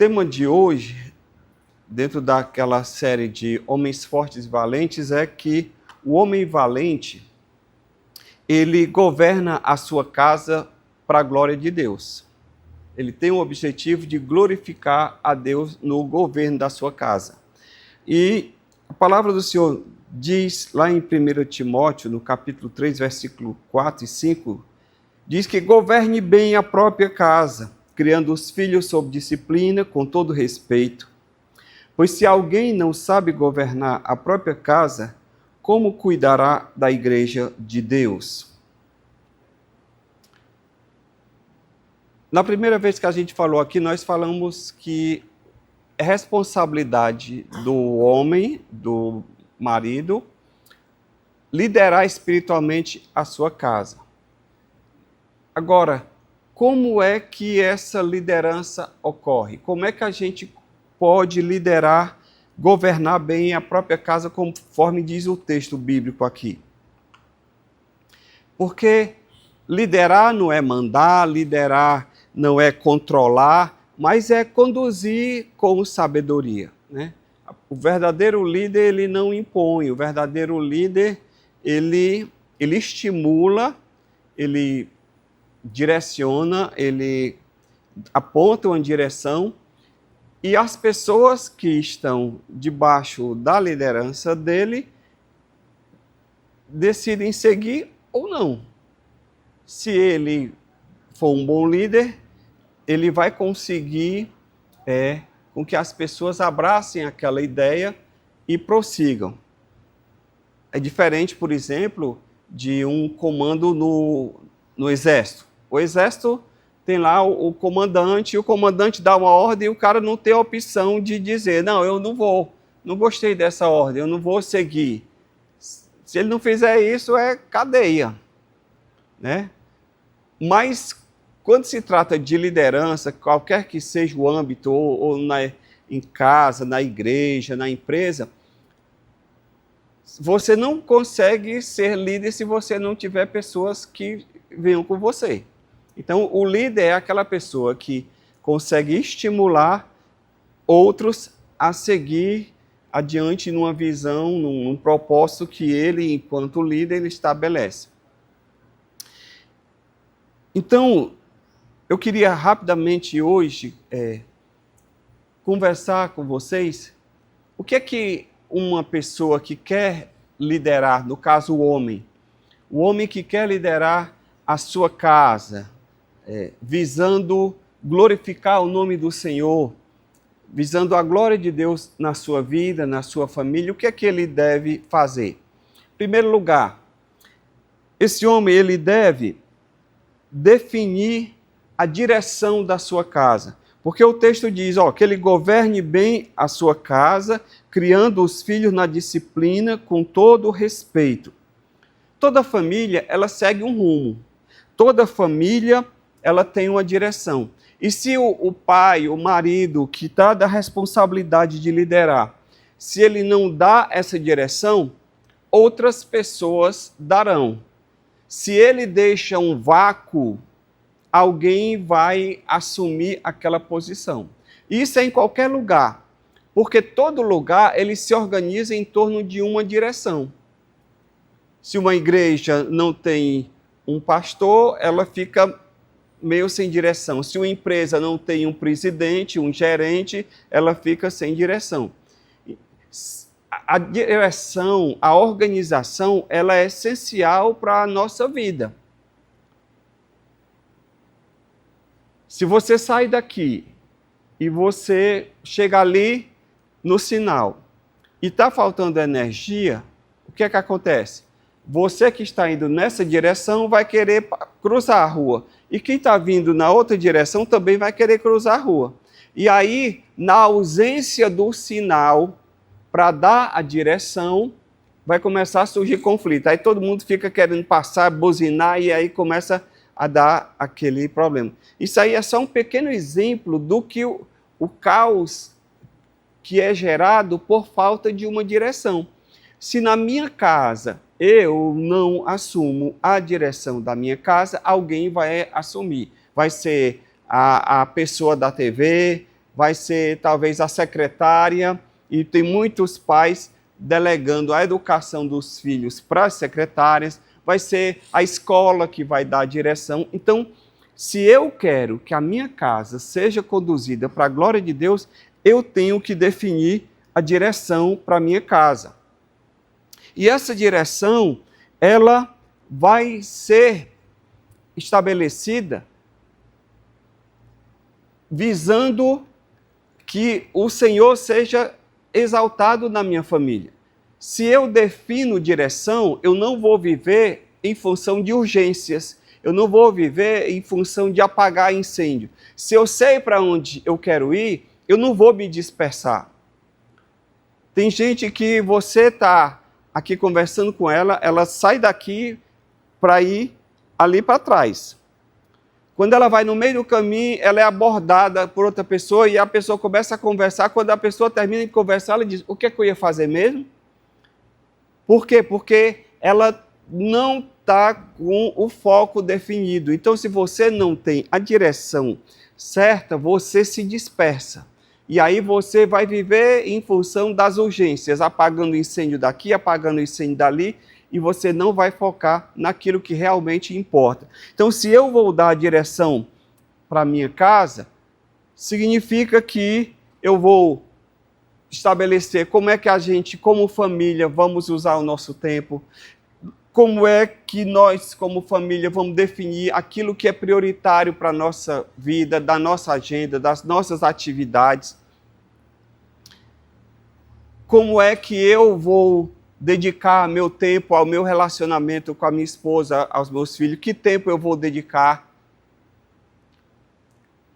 tema de hoje, dentro daquela série de Homens Fortes e Valentes, é que o homem valente, ele governa a sua casa para a glória de Deus. Ele tem o objetivo de glorificar a Deus no governo da sua casa. E a palavra do Senhor diz lá em 1 Timóteo, no capítulo 3, versículo 4 e 5, diz que governe bem a própria casa, criando os filhos sob disciplina, com todo respeito. Pois se alguém não sabe governar a própria casa, como cuidará da igreja de Deus? Na primeira vez que a gente falou aqui, nós falamos que é responsabilidade do homem, do marido, liderar espiritualmente a sua casa. Agora, como é que essa liderança ocorre? Como é que a gente pode liderar, governar bem a própria casa, conforme diz o texto bíblico aqui? Porque liderar não é mandar, liderar não é controlar, mas é conduzir com sabedoria, né? O verdadeiro líder, ele não impõe, o verdadeiro líder, ele estimula, ele direciona, ele aponta uma direção, e as pessoas que estão debaixo da liderança dele decidem seguir ou não. Se ele for um bom líder, ele vai conseguir com que as pessoas abracem aquela ideia e prossigam. É diferente, por exemplo, de um comando no exército. O exército tem lá o comandante, e o comandante dá uma ordem e o cara não tem a opção de dizer, não, eu não gostei dessa ordem, eu não vou seguir. Se ele não fizer isso, é cadeia, né? Mas quando se trata de liderança, qualquer que seja o âmbito, ou em casa, na igreja, na empresa, você não consegue ser líder se você não tiver pessoas que venham com você. Então, o líder é aquela pessoa que consegue estimular outros a seguir adiante numa visão, num propósito que ele, enquanto líder, ele estabelece. Então, eu queria rapidamente hoje conversar com vocês o que é que uma pessoa que quer liderar, no caso o homem que quer liderar a sua casa, visando glorificar o nome do Senhor, visando a glória de Deus na sua vida, na sua família, o que é que ele deve fazer? Em primeiro lugar, esse homem ele deve definir a direção da sua casa. Porque o texto diz que ele governe bem a sua casa, criando os filhos na disciplina, com todo o respeito. Toda família, ela segue um rumo. Toda família, ela tem uma direção. E se o pai, o marido, que está da responsabilidade de liderar, se ele não dá essa direção, outras pessoas darão. Se ele deixa um vácuo, alguém vai assumir aquela posição. Isso é em qualquer lugar, porque todo lugar ele se organiza em torno de uma direção. Se uma igreja não tem um pastor, ela fica meio sem direção. Se uma empresa não tem um presidente, um gerente, ela fica sem direção. A direção, a organização, ela é essencial para a nossa vida. Se você sai daqui e você chega ali no sinal e está faltando energia, o que é que acontece? Você que está indo nessa direção vai querer cruzar a rua. E quem está vindo na outra direção também vai querer cruzar a rua. E aí, na ausência do sinal para dar a direção, vai começar a surgir conflito. Aí todo mundo fica querendo passar, buzinar, e aí começa a dar aquele problema. Isso aí é só um pequeno exemplo do que o caos que é gerado por falta de uma direção. Se na minha casa eu não assumo a direção da minha casa, alguém vai assumir. Vai ser a pessoa da TV, vai ser talvez a secretária, e tem muitos pais delegando a educação dos filhos para as secretárias, vai ser a escola que vai dar a direção. Então, se eu quero que a minha casa seja conduzida para a glória de Deus, eu tenho que definir a direção para a minha casa. E essa direção, ela vai ser estabelecida visando que o Senhor seja exaltado na minha família. Se eu defino direção, eu não vou viver em função de urgências, eu não vou viver em função de apagar incêndio. Se eu sei para onde eu quero ir, eu não vou me dispersar. Tem gente que você está aqui conversando com ela, ela sai daqui para ir ali para trás. Quando ela vai no meio do caminho, ela é abordada por outra pessoa e a pessoa começa a conversar. Quando a pessoa termina de conversar, ela diz, o que é que eu ia fazer mesmo? Por quê? Porque ela não está com o foco definido. Então, se você não tem a direção certa, você se dispersa. E aí você vai viver em função das urgências, apagando incêndio daqui, apagando incêndio dali, e você não vai focar naquilo que realmente importa. Então, se eu vou dar a direção para a minha casa, significa que eu vou estabelecer como é que a gente, como família, vamos usar o nosso tempo, como é que nós, como família, vamos definir aquilo que é prioritário para a nossa vida, da nossa agenda, das nossas atividades. Como é que eu vou dedicar meu tempo ao meu relacionamento com a minha esposa, aos meus filhos? Que tempo eu vou dedicar?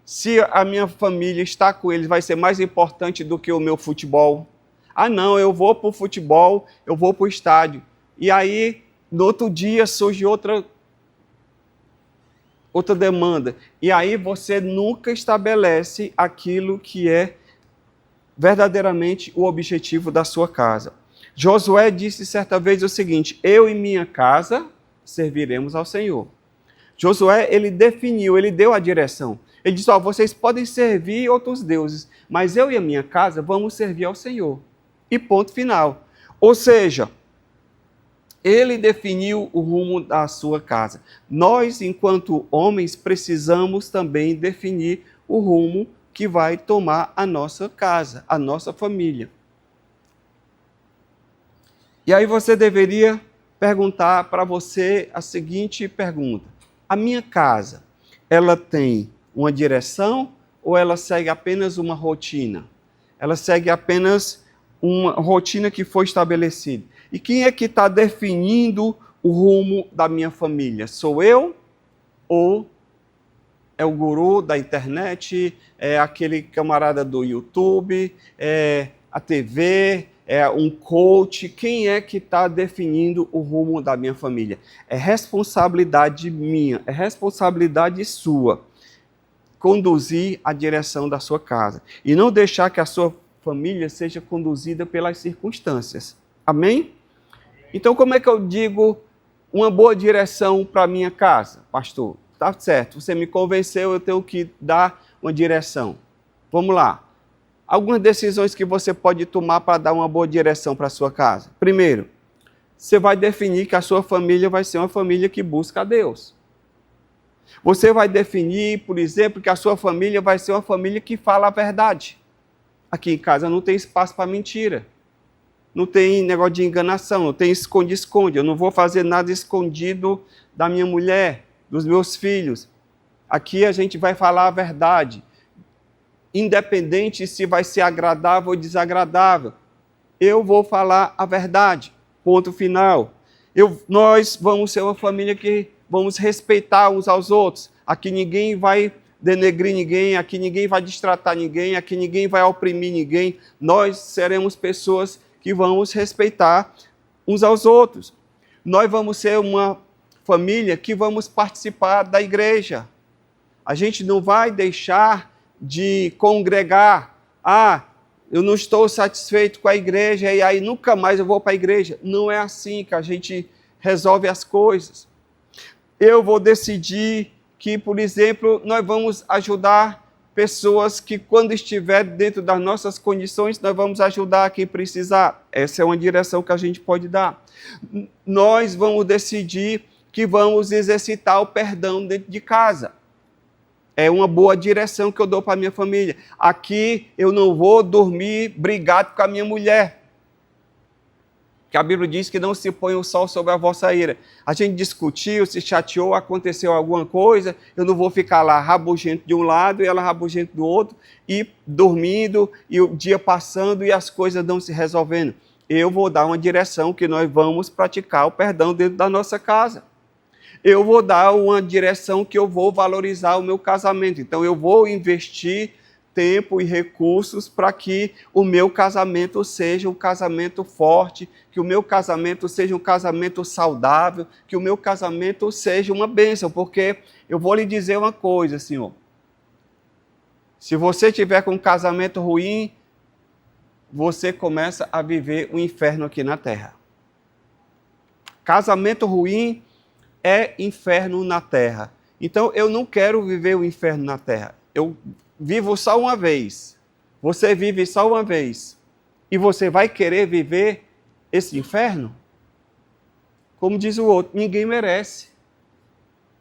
Se a minha família está com eles, vai ser mais importante do que o meu futebol? Ah, não, eu vou para o futebol, eu vou para o estádio. E aí, no outro dia, surge outra demanda. E aí você nunca estabelece aquilo que é verdadeiramente o objetivo da sua casa. Josué disse certa vez o seguinte, eu e minha casa serviremos ao Senhor. Josué, ele definiu, ele deu a direção. Ele disse, vocês podem servir outros deuses, mas eu e a minha casa vamos servir ao Senhor. E ponto final. Ou seja, ele definiu o rumo da sua casa. Nós, enquanto homens, precisamos também definir o rumo que vai tomar a nossa casa, a nossa família. E aí você deveria perguntar para você a seguinte pergunta. A minha casa, ela tem uma direção ou ela segue apenas uma rotina? Ela segue apenas uma rotina que foi estabelecida. E quem é que está definindo o rumo da minha família? Sou eu ou é o guru da internet, é aquele camarada do YouTube, é a TV, é um coach? Quem é que está definindo o rumo da minha família? É responsabilidade minha, é responsabilidade sua conduzir a direção da sua casa e não deixar que a sua família seja conduzida pelas circunstâncias. Amém? Então, como é que eu digo uma boa direção para a minha casa, pastor? Tá certo, você me convenceu, eu tenho que dar uma direção. Vamos lá. Algumas decisões que você pode tomar para dar uma boa direção para a sua casa. Primeiro, você vai definir que a sua família vai ser uma família que busca a Deus. Você vai definir, por exemplo, que a sua família vai ser uma família que fala a verdade. Aqui em casa não tem espaço para mentira. Não tem negócio de enganação, não tem esconde-esconde. Eu não vou fazer nada escondido da minha mulher, dos meus filhos. Aqui a gente vai falar a verdade. Independente se vai ser agradável ou desagradável. Eu vou falar a verdade. Ponto final. Nós vamos ser uma família que vamos respeitar uns aos outros. Aqui ninguém vai denegrir ninguém, aqui ninguém vai destratar ninguém, aqui ninguém vai oprimir ninguém. Nós seremos pessoas que vamos respeitar uns aos outros. Nós vamos ser uma família que vamos participar da igreja. A gente não vai deixar de congregar. Ah, eu não estou satisfeito com a igreja e aí nunca mais eu vou para a igreja. Não é assim que a gente resolve as coisas. Eu vou decidir que, por exemplo, nós vamos ajudar pessoas que, quando estiver dentro das nossas condições, nós vamos ajudar quem precisar. Essa é uma direção que a gente pode dar. Nós vamos decidir que vamos exercitar o perdão dentro de casa. É uma boa direção que eu dou para a minha família. Aqui eu não vou dormir brigado com a minha mulher. Que a Bíblia diz que não se põe o sol sobre a vossa ira. A gente discutiu, se chateou, aconteceu alguma coisa, eu não vou ficar lá rabugento de um lado e ela rabugento do outro, e dormindo, e o dia passando e as coisas não se resolvendo. Eu vou dar uma direção que nós vamos praticar o perdão dentro da nossa casa. Eu vou dar uma direção que eu vou valorizar o meu casamento. Então, eu vou investir tempo e recursos para que o meu casamento seja um casamento forte, que o meu casamento seja um casamento saudável, que o meu casamento seja uma bênção. Porque eu vou lhe dizer uma coisa, senhor. Se você tiver com um casamento ruim, você começa a viver um inferno aqui na terra. Casamento ruim é inferno na terra. Então, eu não quero viver o inferno na terra. Eu vivo só uma vez. Você vive só uma vez. E você vai querer viver esse inferno? Como diz o outro, ninguém merece.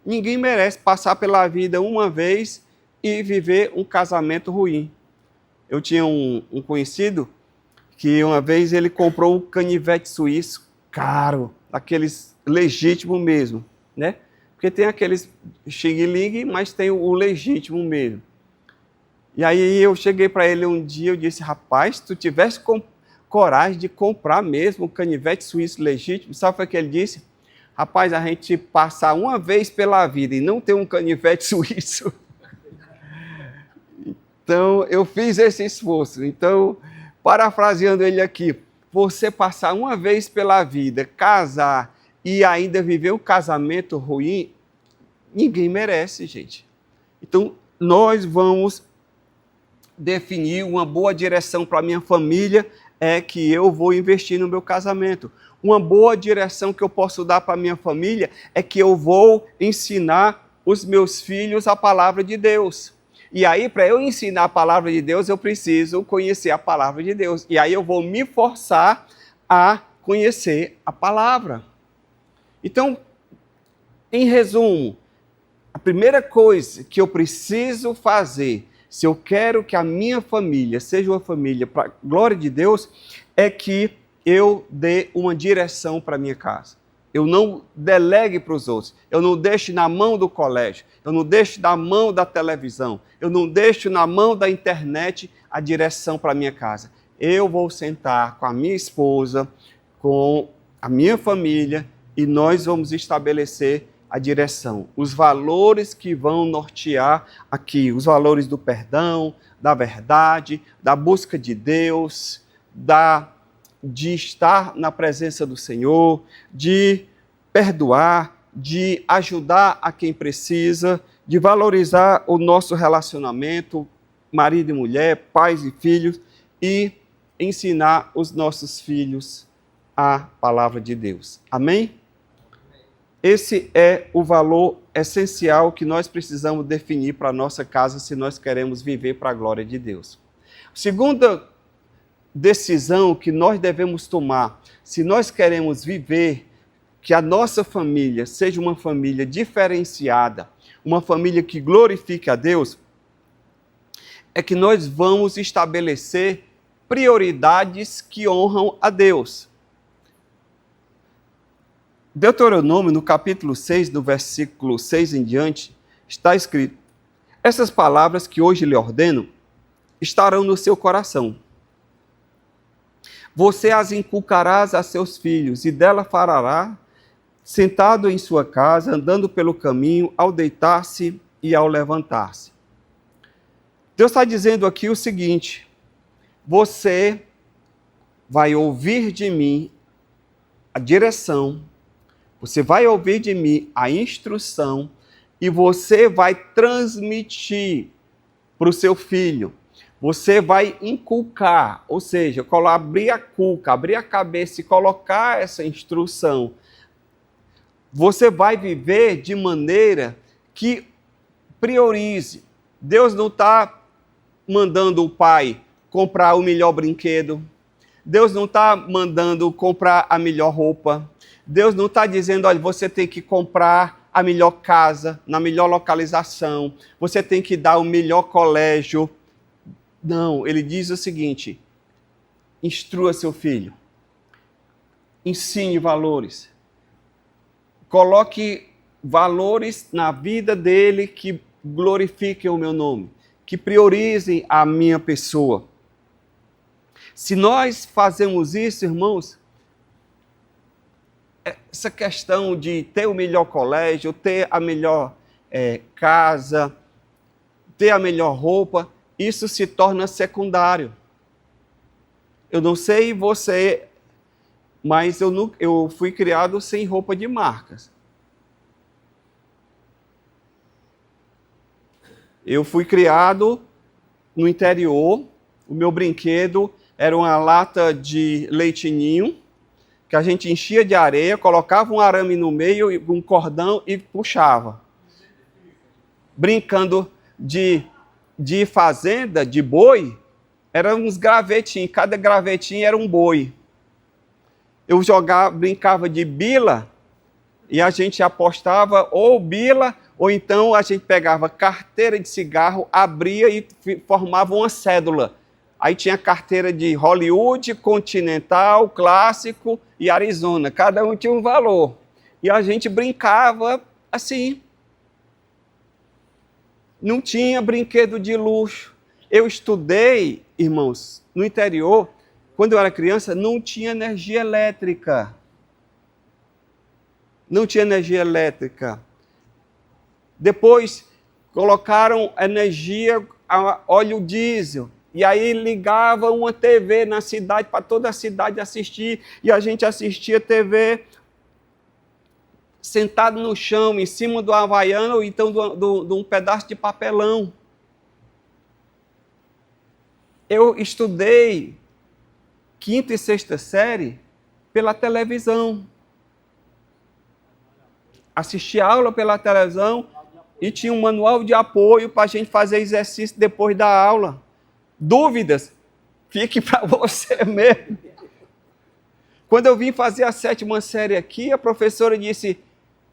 Ninguém merece passar pela vida uma vez e viver um casamento ruim. Eu tinha um conhecido que uma vez ele comprou um canivete suíço caro, aqueles legítimo mesmo, né? Porque tem aqueles xing-ling, mas tem o legítimo mesmo. E aí eu cheguei para ele um dia, eu disse, rapaz, se tu tivesse coragem de comprar mesmo um canivete suíço legítimo, sabe o que ele disse? Rapaz, a gente passar uma vez pela vida e não ter um canivete suíço. Então, eu fiz esse esforço. Então, parafraseando ele aqui, você passar uma vez pela vida, casar e ainda viver um casamento ruim, ninguém merece, gente. Então, nós vamos definir uma boa direção para a minha família, é que eu vou investir no meu casamento. Uma boa direção que eu posso dar para a minha família é que eu vou ensinar os meus filhos a palavra de Deus. E aí, para eu ensinar a palavra de Deus, eu preciso conhecer a palavra de Deus. E aí eu vou me forçar a conhecer a palavra. Então, em resumo, a primeira coisa que eu preciso fazer, se eu quero que a minha família seja uma família para a glória de Deus, é que eu dê uma direção para a minha casa. Eu não delegue para os outros. Eu não deixe na mão do colégio. Eu não deixo na mão da televisão. Eu não deixo na mão da internet a direção para a minha casa. Eu vou sentar com a minha esposa, com a minha família, e nós vamos estabelecer a direção. Os valores que vão nortear aqui. Os valores do perdão, da verdade, da busca de Deus, de estar na presença do Senhor, de perdoar, de ajudar a quem precisa, de valorizar o nosso relacionamento, marido e mulher, pais e filhos, e ensinar os nossos filhos a palavra de Deus. Amém? Esse é o valor essencial que nós precisamos definir para a nossa casa se nós queremos viver para a glória de Deus. Segunda decisão que nós devemos tomar, se nós queremos viver, que a nossa família seja uma família diferenciada, uma família que glorifique a Deus, é que nós vamos estabelecer prioridades que honram a Deus. Deuteronômio, no capítulo 6, no versículo 6 em diante, está escrito: essas palavras que hoje lhe ordeno estarão no seu coração. Você as inculcarás a seus filhos, e dela fará, sentado em sua casa, andando pelo caminho, ao deitar-se e ao levantar-se. Deus está dizendo aqui o seguinte: você vai ouvir de mim a direção, você vai ouvir de mim a instrução, e você vai transmitir para o seu filho. Você vai inculcar, ou seja, abrir a cuca, abrir a cabeça e colocar essa instrução. Você vai viver de maneira que priorize. Deus não está mandando o pai comprar o melhor brinquedo. Deus não está mandando comprar a melhor roupa. Deus não está dizendo, olha, você tem que comprar a melhor casa, na melhor localização. Você tem que dar o melhor colégio. Não, ele diz o seguinte, instrua seu filho. Ensine valores. Coloque valores na vida dele que glorifiquem o meu nome, que priorizem a minha pessoa. Se nós fazemos isso, irmãos, essa questão de ter o melhor colégio, ter a melhor casa, ter a melhor roupa, isso se torna secundário. Eu não sei você, mas eu fui criado sem roupa de marcas. Eu fui criado no interior, o meu brinquedo era uma lata de leite ninho, que a gente enchia de areia, colocava um arame no meio, um cordão e puxava. Brincando de fazenda, de boi, eram uns gravetinhos, cada gravetinho era um boi. Eu brincava de bila, e a gente apostava ou bila, ou então a gente pegava carteira de cigarro, abria e formava uma cédula. Aí tinha carteira de Hollywood, Continental, Clássico e Arizona. Cada um tinha um valor. E a gente brincava assim. Não tinha brinquedo de luxo. Eu estudei, irmãos, no interior, quando eu era criança, não tinha energia elétrica. Não tinha energia elétrica. Depois colocaram energia a óleo diesel. E aí ligava uma TV na cidade, para toda a cidade assistir. E a gente assistia TV sentado no chão, em cima do havaiano, ou então de um pedaço de papelão. Eu estudei 5ª e 6ª série pela televisão. Assisti aula pela televisão e tinha um manual de apoio para a gente fazer exercício depois da aula. Dúvidas? Fique para você mesmo. Quando eu vim fazer a 7ª série aqui, a professora disse,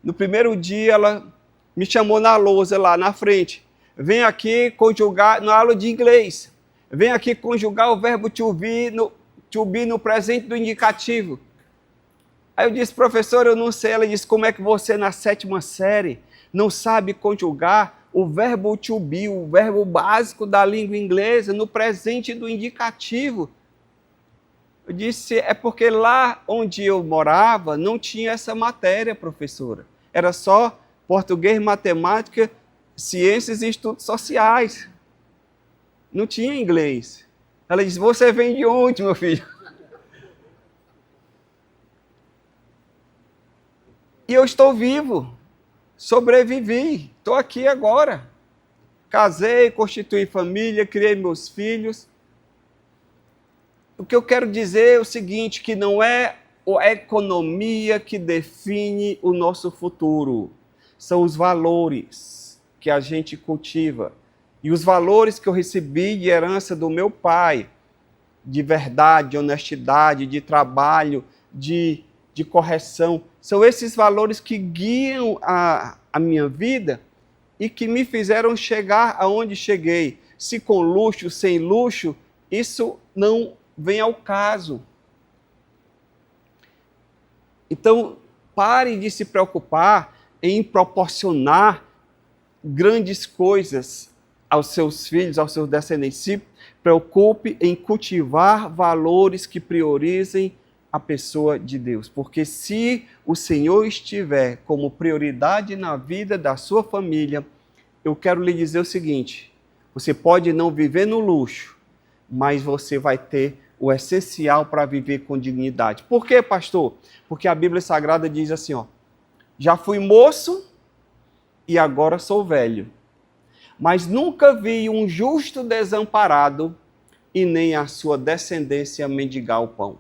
no primeiro dia, ela me chamou na lousa lá na frente. Vem aqui conjugar, na aula de inglês, vem aqui conjugar o verbo to be no presente do indicativo. Aí eu disse, professora, eu não sei. Ela disse, como é que você na 7ª série não sabe conjugar o verbo to be, o verbo básico da língua inglesa, no presente do indicativo? Eu disse, é porque lá onde eu morava não tinha essa matéria, professora. Era só português, matemática, ciências e estudos sociais. Não tinha inglês. Ela disse, você vem de onde, meu filho? E eu estou vivo. Sobrevivi, estou aqui agora. Casei, constituí família, criei meus filhos. O que eu quero dizer é o seguinte, que não é a economia que define o nosso futuro. São os valores que a gente cultiva. E os valores que eu recebi de herança do meu pai, de verdade, de honestidade, de trabalho, de correção, são esses valores que guiam a minha vida e que me fizeram chegar aonde cheguei. Se com luxo, sem luxo, isso não vem ao caso. Então, pare de se preocupar em proporcionar grandes coisas aos seus filhos, aos seus descendentes. Se preocupe em cultivar valores que priorizem a pessoa de Deus. Porque se o Senhor estiver como prioridade na vida da sua família, eu quero lhe dizer o seguinte, você pode não viver no luxo, mas você vai ter o essencial para viver com dignidade. Por quê, pastor? Porque a Bíblia Sagrada diz assim, ó, já fui moço e agora sou velho, mas nunca vi um justo desamparado e nem a sua descendência mendigar o pão.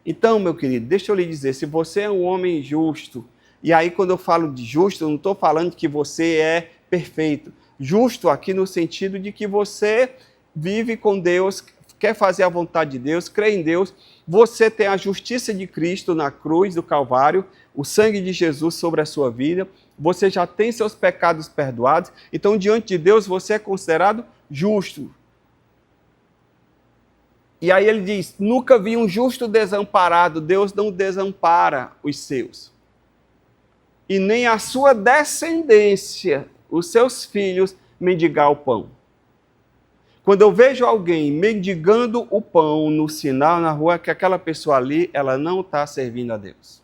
Então, meu querido, deixa eu lhe dizer, se você é um homem justo, e aí quando eu falo de justo, eu não estou falando que você é perfeito. Justo aqui no sentido de que você vive com Deus, quer fazer a vontade de Deus, crê em Deus, você tem a justiça de Cristo na cruz do Calvário, o sangue de Jesus sobre a sua vida, você já tem seus pecados perdoados, então diante de Deus você é considerado justo. E aí ele diz, nunca vi um justo desamparado, Deus não desampara os seus. E nem a sua descendência, os seus filhos, mendigar o pão. Quando eu vejo alguém mendigando o pão no sinal, na rua, que aquela pessoa ali, ela não está servindo a Deus.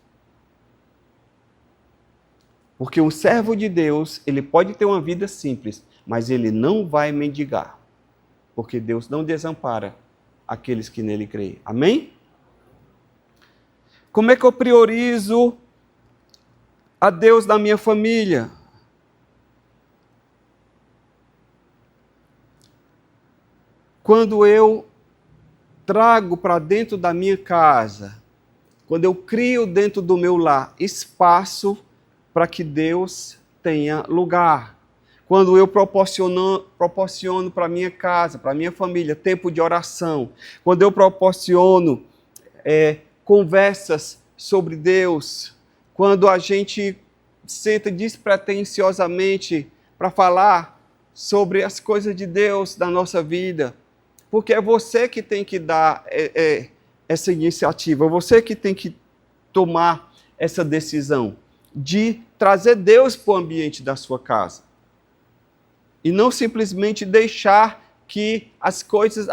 Porque um servo de Deus, ele pode ter uma vida simples, mas ele não vai mendigar. Porque Deus não desampara aqueles que nele creem. Amém? Como é que eu priorizo a Deus na minha família? Quando eu trago para dentro da minha casa, quando eu crio dentro do meu lar espaço para que Deus tenha lugar. Quando eu proporciono para minha casa, para minha família, tempo de oração. Quando eu proporciono conversas sobre Deus. Quando a gente senta despretensiosamente para falar sobre as coisas de Deus da nossa vida. Porque é você que tem que dar essa iniciativa, você que tem que tomar essa decisão de trazer Deus para o ambiente da sua casa. E não simplesmente deixar que as coisas...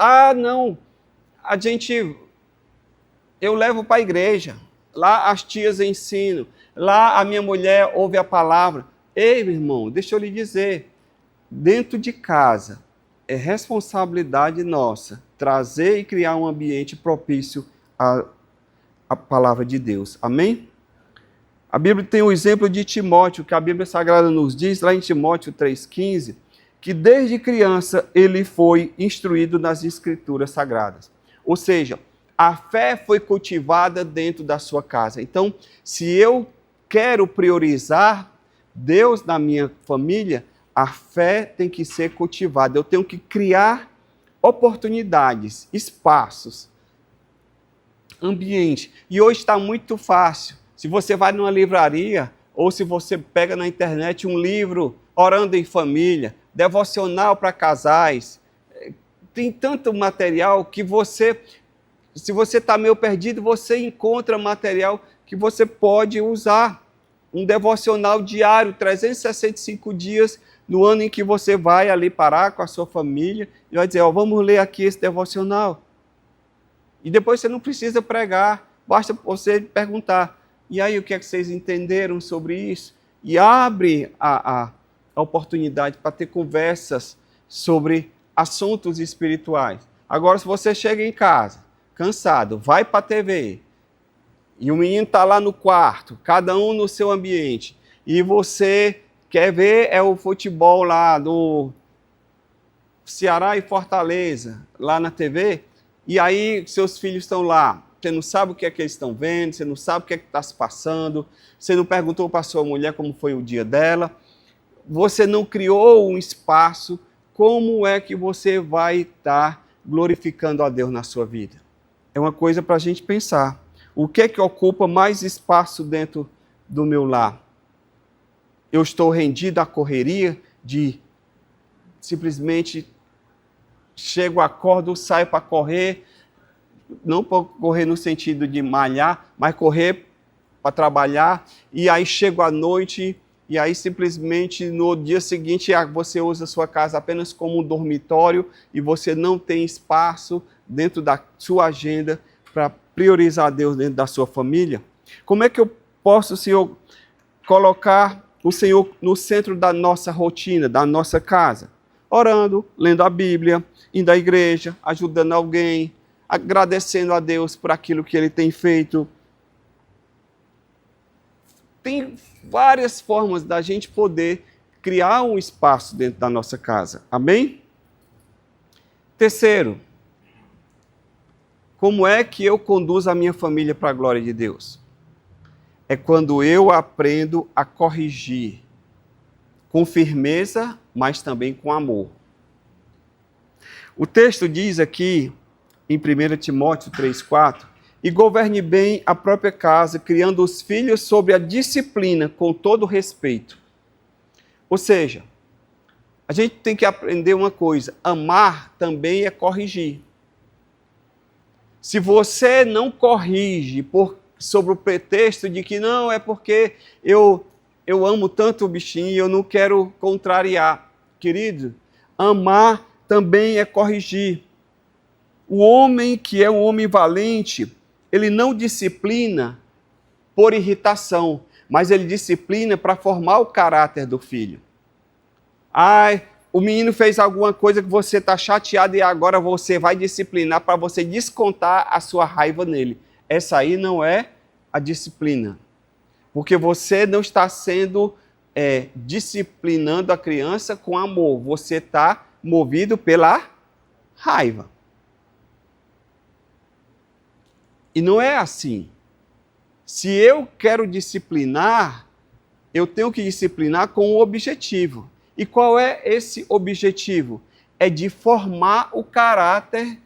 eu levo para a igreja, lá as tias ensinam, lá a minha mulher ouve a palavra. Ei, meu irmão, deixa eu lhe dizer, dentro de casa, é responsabilidade nossa trazer e criar um ambiente propício à palavra de Deus. Amém? A Bíblia tem o exemplo de Timóteo, que a Bíblia Sagrada nos diz, lá em Timóteo 3,15, que desde criança ele foi instruído nas Escrituras Sagradas. Ou seja, a fé foi cultivada dentro da sua casa. Então, se eu quero priorizar Deus na minha família, a fé tem que ser cultivada. Eu tenho que criar oportunidades, espaços, ambiente. E hoje está muito fácil. Se você vai numa livraria, ou se você pega na internet um livro, Orando em Família, devocional para casais, tem tanto material que você, se você está meio perdido, você encontra material que você pode usar. Um devocional diário, 365 dias, no ano em que você vai ali parar com a sua família e vai dizer, vamos ler aqui esse devocional. E depois você não precisa pregar, basta você perguntar, e aí o que é que vocês entenderam sobre isso? E abre a oportunidade para ter conversas sobre assuntos espirituais. Agora, se você chega em casa, cansado, vai para a TV, e o menino está lá no quarto, cada um no seu ambiente, e você quer ver o futebol lá do Ceará e Fortaleza, lá na TV, e aí seus filhos estão lá, você não sabe o que é que eles estão vendo, você não sabe o que é que está se passando, você não perguntou para a sua mulher como foi o dia dela, você não criou um espaço, como é que você vai estar glorificando a Deus na sua vida? É uma coisa para a gente pensar. O que é que ocupa mais espaço dentro do meu lar? Eu estou rendido à correria de simplesmente chego, acordo, saio para correr, não para correr no sentido de malhar, mas correr para trabalhar, e aí chego à noite, e aí simplesmente no dia seguinte você usa a sua casa apenas como um dormitório, e você não tem espaço dentro da sua agenda para priorizar Deus dentro da sua família? Como é que eu posso, Senhor, colocar o Senhor no centro da nossa rotina, da nossa casa? Orando, lendo a Bíblia, indo à igreja, ajudando alguém, agradecendo a Deus por aquilo que Ele tem feito. Tem várias formas da gente poder criar um espaço dentro da nossa casa. Amém? Terceiro, como é que eu conduzo a minha família para a glória de Deus? É quando eu aprendo a corrigir com firmeza, mas também com amor. O texto diz aqui, em 1 Timóteo 3,4, e governe bem a própria casa, criando os filhos sobre a disciplina, com todo respeito. Ou seja, a gente tem que aprender uma coisa, amar também é corrigir. Se você não corrige sobre o pretexto de que não, é porque eu amo tanto o bichinho e eu não quero contrariar. Querido, amar também é corrigir. O homem que é um homem valente, ele não disciplina por irritação, mas ele disciplina para formar o caráter do filho. Ai, o menino fez alguma coisa que você está chateado e agora você vai disciplinar para você descontar a sua raiva nele. Essa aí não é a disciplina. Porque você não está sendo disciplinando a criança com amor. Você está movido pela raiva. E não é assim. Se eu quero disciplinar, eu tenho que disciplinar com um objetivo. E qual é esse objetivo? É de formar o caráter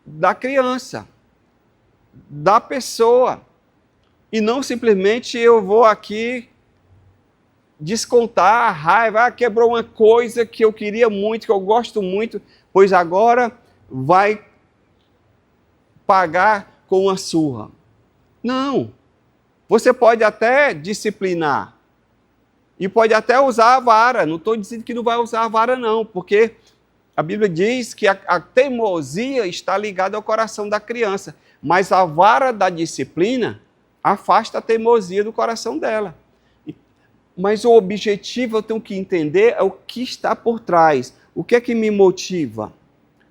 da criança, da pessoa. E não simplesmente eu vou aqui descontar a raiva, quebrou uma coisa que eu queria muito, que eu gosto muito, pois agora vai pagar com uma surra. Não. Você pode até disciplinar. E pode até usar a vara. Não estou dizendo que não vai usar a vara, não. Porque a Bíblia diz que a teimosia está ligada ao coração da criança. Mas a vara da disciplina afasta a teimosia do coração dela. Mas o objetivo eu tenho que entender é o que está por trás. O que é que me motiva?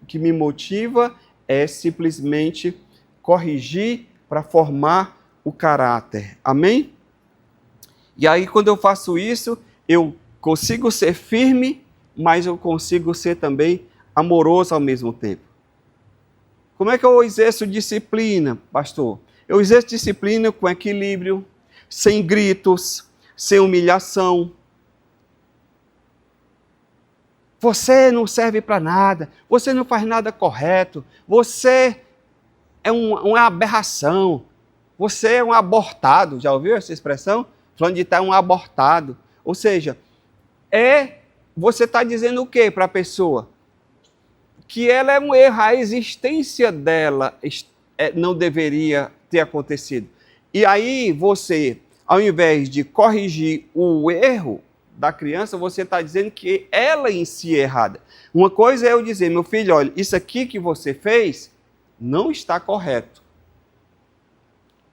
O que me motiva é simplesmente corrigir para formar o caráter. Amém? E aí, quando eu faço isso, eu consigo ser firme, mas eu consigo ser também amoroso ao mesmo tempo. Como é que eu exerço disciplina, pastor? Eu exerço disciplina com equilíbrio, sem gritos, sem humilhação. Você não serve para nada, você não faz nada correto, você é uma aberração, você é um abortado. Já ouviu essa expressão? Falando de estar um abortado. Ou seja, você está dizendo o quê para a pessoa? Que ela é um erro, a existência dela não deveria ter acontecido. E aí você, ao invés de corrigir o erro da criança, você está dizendo que ela em si é errada. Uma coisa é eu dizer, meu filho, olha, isso aqui que você fez não está correto.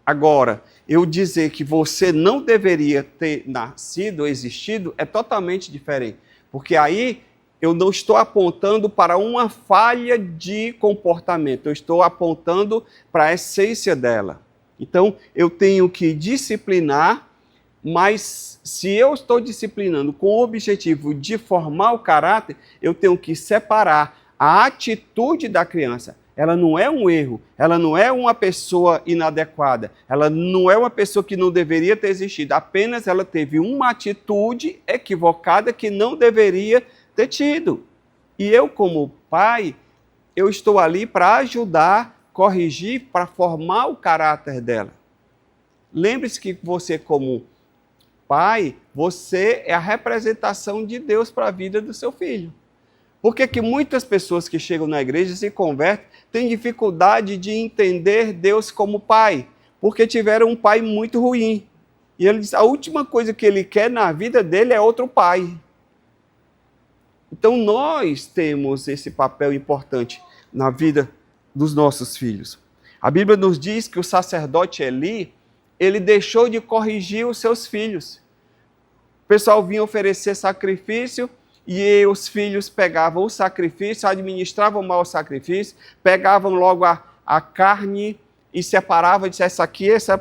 Agora, eu dizer que você não deveria ter nascido ou existido é totalmente diferente. Porque aí eu não estou apontando para uma falha de comportamento, eu estou apontando para a essência dela. Então, eu tenho que disciplinar, mas se eu estou disciplinando com o objetivo de formar o caráter, eu tenho que separar a atitude da criança. Ela não é um erro, ela não é uma pessoa inadequada, ela não é uma pessoa que não deveria ter existido, apenas ela teve uma atitude equivocada que não deveria ter tido. E eu, como pai, eu estou ali para ajudar, corrigir, para formar o caráter dela. Lembre-se que você, como pai, você é a representação de Deus para a vida do seu filho. Por que muitas pessoas que chegam na igreja e se convertem têm dificuldade de entender Deus como pai? Porque tiveram um pai muito ruim. E ele diz, a última coisa que ele quer na vida dele é outro pai. Então nós temos esse papel importante na vida dos nossos filhos. A Bíblia nos diz que o sacerdote Eli, ele deixou de corrigir os seus filhos. O pessoal vinha oferecer sacrifício, e os filhos pegavam o sacrifício, administravam mal o sacrifício, pegavam logo a carne e separavam, e disseram,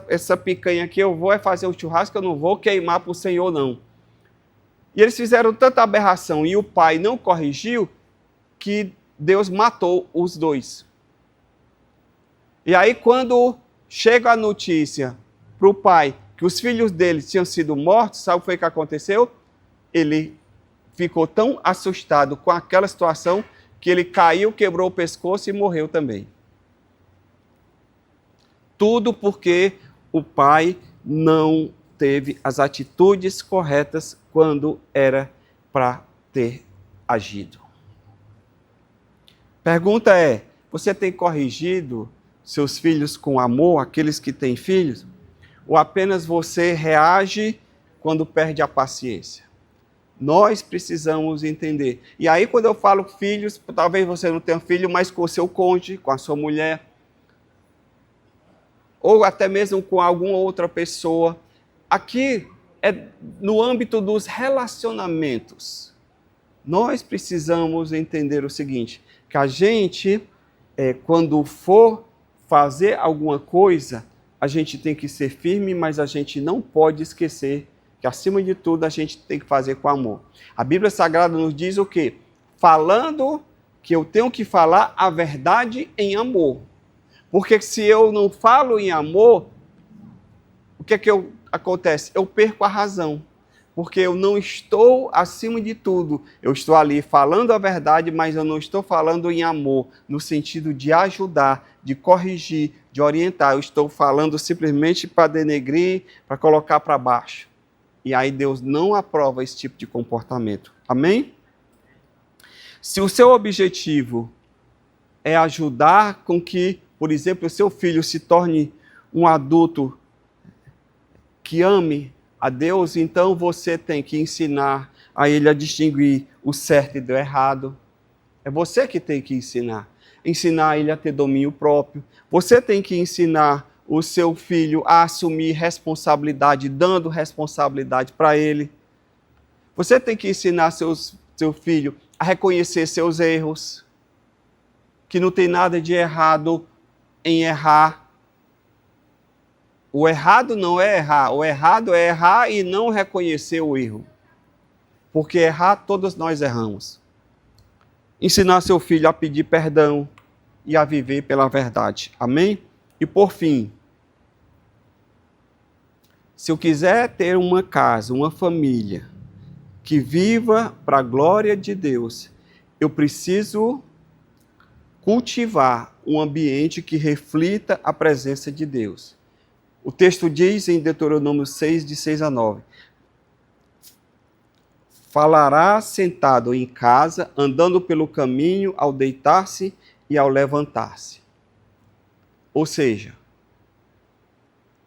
essa picanha aqui eu vou fazer o churrasco, eu não vou queimar para o Senhor não. E eles fizeram tanta aberração e o pai não corrigiu, que Deus matou os dois. E aí quando chega a notícia para o pai que os filhos dele tinham sido mortos, sabe o que foi que aconteceu? Ele ficou tão assustado com aquela situação que ele caiu, quebrou o pescoço e morreu também. Tudo porque o pai não teve as atitudes corretas quando era para ter agido. Pergunta é, você tem corrigido seus filhos com amor, aqueles que têm filhos? Ou apenas você reage quando perde a paciência? Nós precisamos entender. E aí, quando eu falo filhos, talvez você não tenha filho, mas com o seu cônjuge, com a sua mulher, ou até mesmo com alguma outra pessoa. Aqui é no âmbito dos relacionamentos. Nós precisamos entender o seguinte, que a gente, quando for fazer alguma coisa, a gente tem que ser firme, mas a gente não pode esquecer que, acima de tudo, a gente tem que fazer com amor. A Bíblia Sagrada nos diz o quê? Falando que eu tenho que falar a verdade em amor. Porque se eu não falo em amor, o que acontece? Eu perco a razão. Porque eu não estou acima de tudo. Eu estou ali falando a verdade, mas eu não estou falando em amor, no sentido de ajudar, de corrigir, de orientar. Eu estou falando simplesmente para denegrir, para colocar para baixo. E aí Deus não aprova esse tipo de comportamento. Amém? Se o seu objetivo é ajudar com que, por exemplo, o seu filho se torne um adulto que ame a Deus, então você tem que ensinar a ele a distinguir o certo e do errado. É você que tem que ensinar. Ensinar ele a ter domínio próprio. Você tem que ensinar o seu filho a assumir responsabilidade, dando responsabilidade para ele. Você tem que ensinar seu filho a reconhecer seus erros, que não tem nada de errado em errar. O errado não é errar, o errado é errar e não reconhecer o erro. Porque errar, todos nós erramos. Ensinar seu filho a pedir perdão e a viver pela verdade. Amém? E por fim, se eu quiser ter uma casa, uma família que viva para a glória de Deus, eu preciso cultivar um ambiente que reflita a presença de Deus. O texto diz em Deuteronômio 6, de 6 a 9, falará sentado em casa, andando pelo caminho, ao deitar-se e ao levantar-se. Ou seja,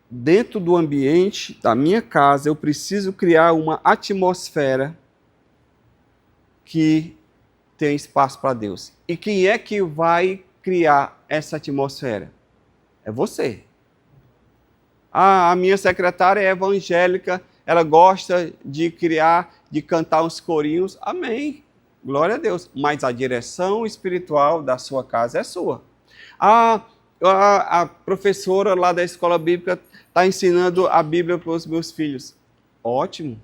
dentro do ambiente da minha casa, eu preciso criar uma atmosfera que tem espaço para Deus. E quem é que vai criar essa atmosfera? É você. A minha secretária é evangélica, ela gosta de cantar uns corinhos. Amém. Glória a Deus. Mas a direção espiritual da sua casa é sua. A professora lá da escola bíblica está ensinando a Bíblia para os meus filhos. Ótimo.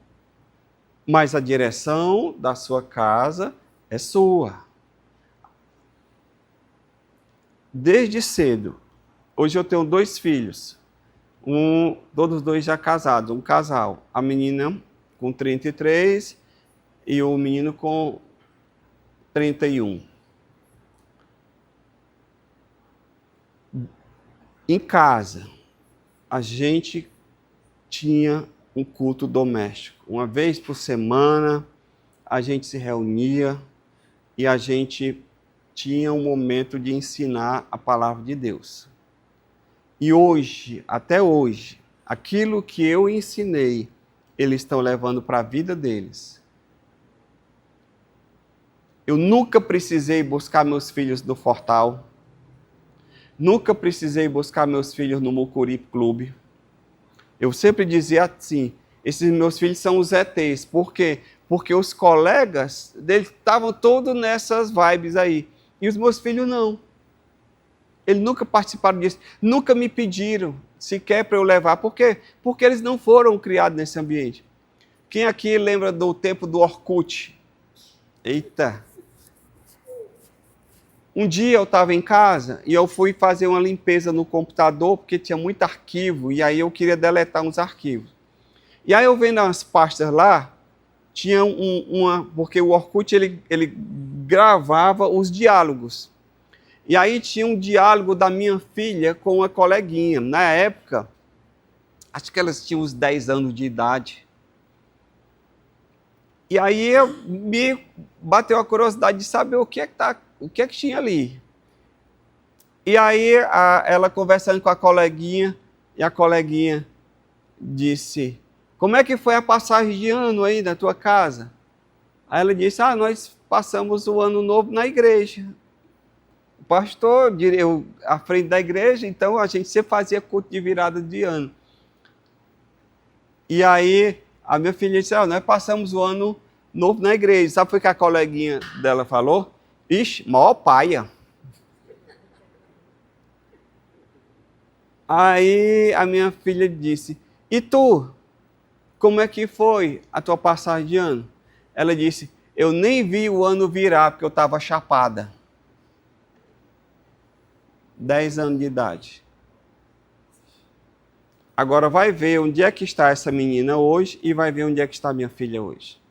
Mas a direção da sua casa é sua. Desde cedo. Hoje eu tenho 2 filhos. Todos 2 já casados, um casal. A menina com 33 e o menino com 31. Em casa, a gente tinha um culto doméstico. Uma vez por semana, a gente se reunia e a gente tinha um momento de ensinar a palavra de Deus. E hoje, até hoje, aquilo que eu ensinei, eles estão levando para a vida deles. Eu nunca precisei buscar meus filhos no Fortal. Nunca precisei buscar meus filhos no Mucuri Clube. Eu sempre dizia assim, esses meus filhos são os ETs. Por quê? Porque os colegas deles estavam todos nessas vibes aí. E os meus filhos não. Eles nunca participaram disso. Nunca me pediram sequer para eu levar. Por quê? Porque eles não foram criados nesse ambiente. Quem aqui lembra do tempo do Orkut? Eita! Um dia eu estava em casa e eu fui fazer uma limpeza no computador porque tinha muito arquivo e aí eu queria deletar uns arquivos. E aí eu vendo as pastas lá tinha porque o Orkut ele gravava os diálogos. E aí tinha um diálogo da minha filha com uma coleguinha. Na época, acho que elas tinham uns 10 anos de idade. E aí me bateu a curiosidade de saber o que é que tinha ali. E aí ela conversando com a coleguinha, e a coleguinha disse: como é que foi a passagem de ano aí na tua casa? Aí ela disse: nós passamos o ano novo na igreja. O pastor, eu à frente da igreja, então a gente sempre fazia culto de virada de ano. E aí a minha filha disse: nós passamos o ano novo na igreja. Sabe o que a coleguinha dela falou? Ixi, maior paia. Aí a minha filha disse: e tu? Como é que foi a tua passagem de ano? Ela disse: eu nem vi o ano virar porque eu estava chapada. 10 anos de idade. Agora vai ver onde é que está essa menina hoje e vai ver onde é que está minha filha hoje.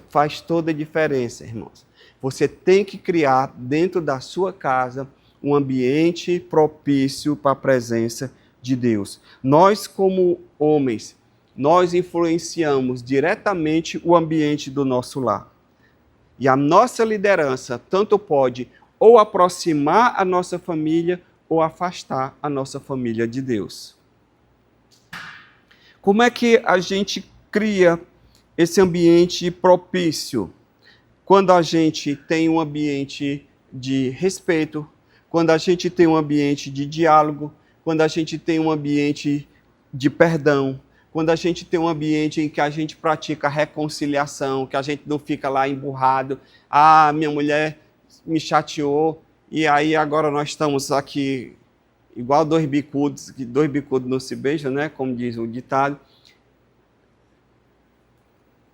Faz toda a diferença, irmãos. Você tem que criar dentro da sua casa um ambiente propício para a presença de Deus. Nós, como homens, nós influenciamos diretamente o ambiente do nosso lar. E a nossa liderança tanto pode ou aproximar a nossa família ou afastar a nossa família de Deus. Como é que a gente cria esse ambiente propício? Quando a gente tem um ambiente de respeito, quando a gente tem um ambiente de diálogo, quando a gente tem um ambiente de perdão, quando a gente tem um ambiente em que a gente pratica reconciliação, que a gente não fica lá emburrado, minha mulher me chateou, e aí agora nós estamos aqui igual dois bicudos, que dois bicudos não se beijam, né? Como diz o ditado.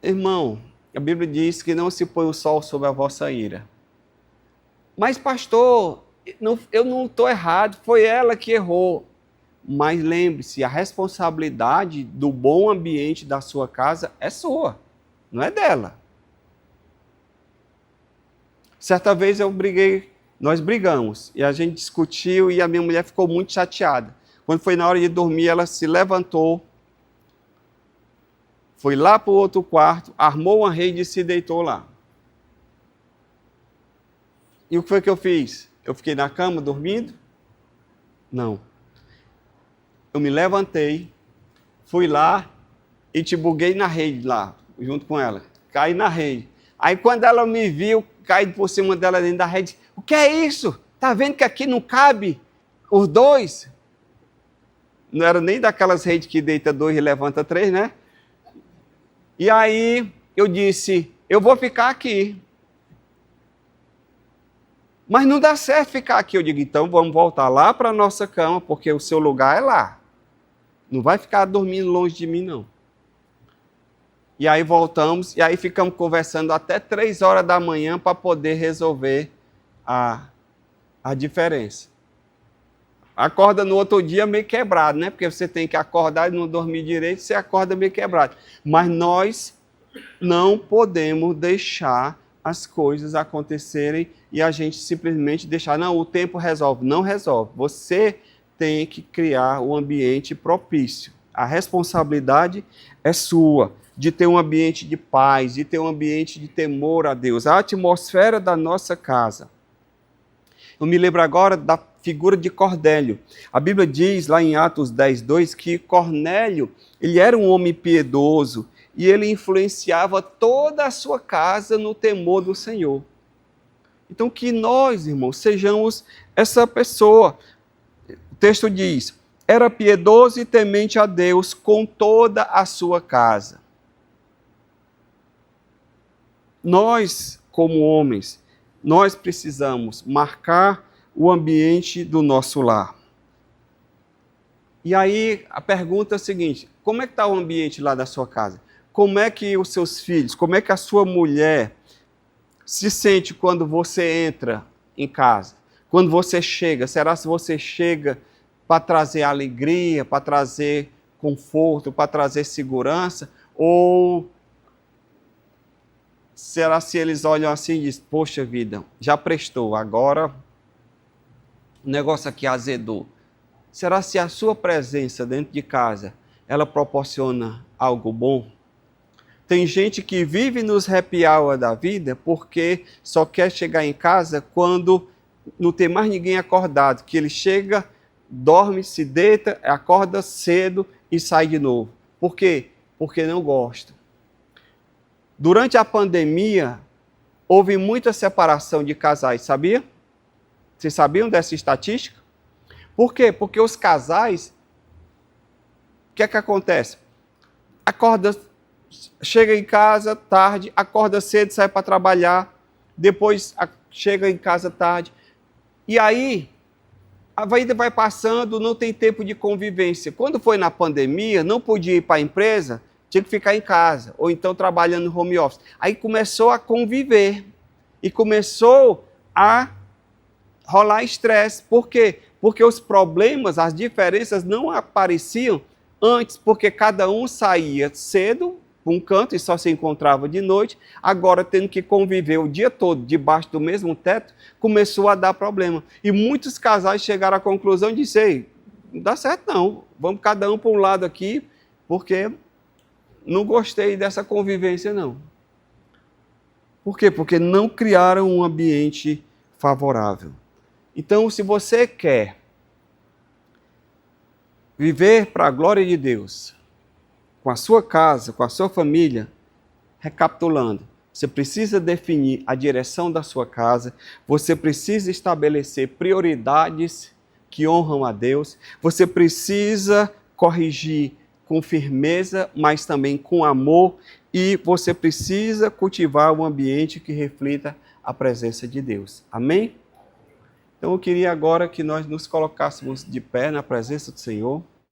Irmão, a Bíblia diz que não se põe o sol sobre a vossa ira. Mas pastor, eu não estou errado, foi ela que errou. Mas lembre-se, a responsabilidade do bom ambiente da sua casa é sua, não é dela. Certa vez nós brigamos, e a gente discutiu e a minha mulher ficou muito chateada. Quando foi na hora de dormir, ela se levantou, foi lá para o outro quarto, armou uma rede e se deitou lá. E o que foi que eu fiz? Eu fiquei na cama dormindo? Não. Eu me levantei, fui lá e te buguei na rede lá, junto com ela. Caí na rede. Aí quando ela me viu, caí por cima dela dentro da rede. O que é isso? Tá vendo que aqui não cabe os dois? Não era nem daquelas redes que deita dois e levanta três, né? E aí eu disse: eu vou ficar aqui. Mas não dá certo ficar aqui. Eu digo: então vamos voltar lá para a nossa cama, porque o seu lugar é lá. Não vai ficar dormindo longe de mim, não. E aí voltamos, e aí ficamos conversando até 3 horas da manhã para poder resolver a diferença. Acorda no outro dia meio quebrado, né? Porque você tem que acordar e não dormir direito, você acorda meio quebrado. Mas nós não podemos deixar as coisas acontecerem e a gente simplesmente deixar, não, o tempo resolve. Não resolve. Você tem que criar um ambiente propício. A responsabilidade é sua, de ter um ambiente de paz, de ter um ambiente de temor a Deus. A atmosfera da nossa casa. Eu me lembro agora da figura de Cornélio. A Bíblia diz lá em Atos 10:2 que Cornélio, ele era um homem piedoso e ele influenciava toda a sua casa no temor do Senhor. Então que nós, irmãos, sejamos essa pessoa. O texto diz: era piedoso e temente a Deus com toda a sua casa. Nós, como homens, nós precisamos marcar o ambiente do nosso lar. E aí a pergunta é a seguinte: como é que está o ambiente lá da sua casa? Como é que os seus filhos, como é que a sua mulher se sente quando você entra em casa? Quando você chega, será se você chega para trazer alegria, para trazer conforto, para trazer segurança? Ou será se eles olham assim e dizem, poxa vida, já prestou, agora o negócio aqui azedou. Será se a sua presença dentro de casa, ela proporciona algo bom? Tem gente que vive nos happy hour da vida porque só quer chegar em casa quando não tem mais ninguém acordado, que ele chega, dorme, se deita, acorda cedo e sai de novo. Por quê? Porque não gosta. Durante a pandemia, houve muita separação de casais, sabia? Vocês sabiam dessa estatística? Por quê? Porque os casais, o que é que acontece? Acorda, chega em casa tarde, acorda cedo, sai para trabalhar, depois chega em casa tarde. E aí, a vida vai passando, não tem tempo de convivência. Quando foi na pandemia, não podia ir para a empresa, tinha que ficar em casa, ou então trabalhando no home office. Aí começou a conviver e começou a rolar estresse. Por quê? Porque os problemas, as diferenças não apareciam antes, porque cada um saía cedo para um canto e só se encontrava de noite. Agora, tendo que conviver o dia todo debaixo do mesmo teto, começou a dar problema. E muitos casais chegaram à conclusão de dizer, não dá certo não, vamos cada um para um lado aqui, porque não gostei dessa convivência não. Por quê? Porque não criaram um ambiente favorável. Então, se você quer viver para a glória de Deus, com a sua casa, com a sua família, recapitulando, você precisa definir a direção da sua casa, você precisa estabelecer prioridades que honram a Deus, você precisa corrigir com firmeza, mas também com amor, e você precisa cultivar um ambiente que reflita a presença de Deus. Amém? Então eu queria agora que nós nos colocássemos de pé na presença do Senhor.